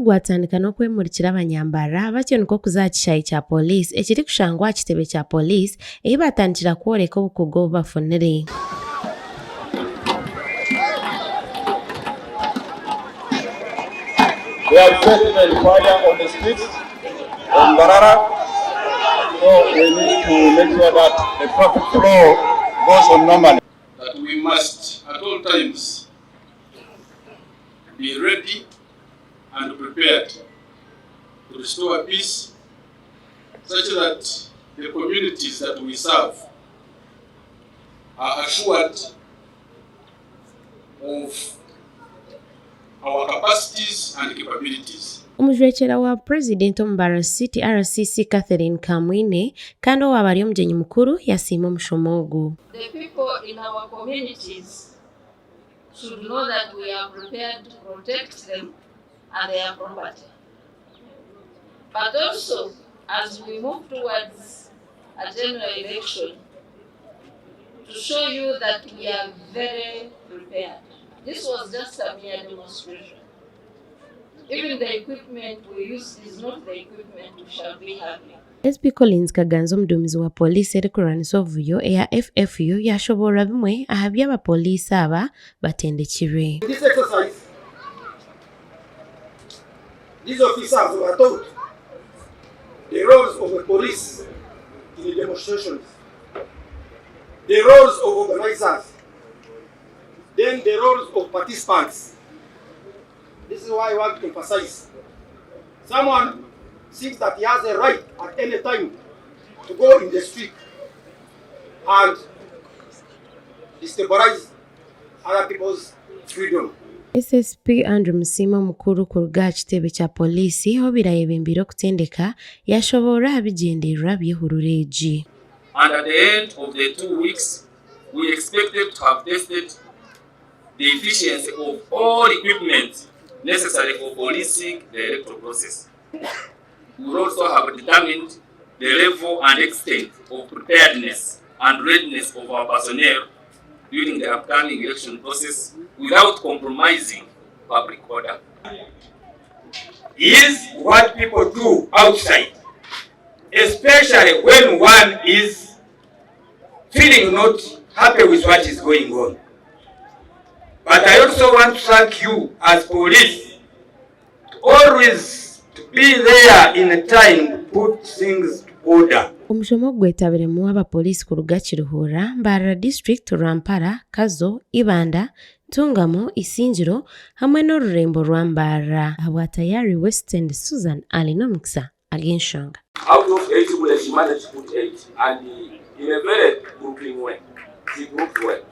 gwatandika n'okwemurikira abanyambara batyo niko kuza kishayi kya poliisi ekiri kushangwa kitebe kya poliisi eyi batandikira kworeka obukugu obu bafunire. We have set fire on the streets on Mbarara, so we need to make sure that the traffic flow goes on normally. That we must at all times be ready and prepared to restore peace such that the communities that we serve are assured of our capacities and capabilities. Omujwekera wa President Mbarara City RCC Catherine Kamwine kandi owabari omugenyi mukuru yasiima omushomo ogu. The people in our communities should know that we are prepared to protect them and their property. But also, as we move towards a general election, to show you that we are very prepared. This was just a mere demonstration. Even the equipment we use is not the equipment we shall be having. SP Collins Kaganza omuduumizi wa poliisi eri kurwanisa ovuyo eya FFU yashobora bimwe aha by'abapoliisi aba batendekirwe. This exercise, these officers were taught the roles of the police in the demonstrations, the roles of organizers, then the roles of participants. This is why I want to emphasize. Someone thinks that he has a right at any time to go in the street and destabilize other people's freedom. SSP Andrew Musima mukuru ku ruga kitebe kya poliisi ho birayebimbira okutendeka yashobora abigenderera byehurureji. And at the end of the 2 weeks, we expected to have tested the efficiency of all equipment necessary for policing the electoral process. We will also have determined the level and extent of preparedness and readiness of our personnel during the upcoming election process without compromising public order. Is what people do outside, especially when one is feeling not happy with what is going on. But I also want to thank you as police to always to be there in time to put things to order. Omushomo gwetabiremu abapoliisi ku ruga Kiruhura, Mbarara District, Rwampara, Kazo, Ibanda, Tungamo, Isinjiro hamwe n'orurembo rwa Mbarara. Habwatayari West End Susan Alinomiksa Agenshanga. Out of 8 bullets, she managed to put 8, and in a very good way. She moved well.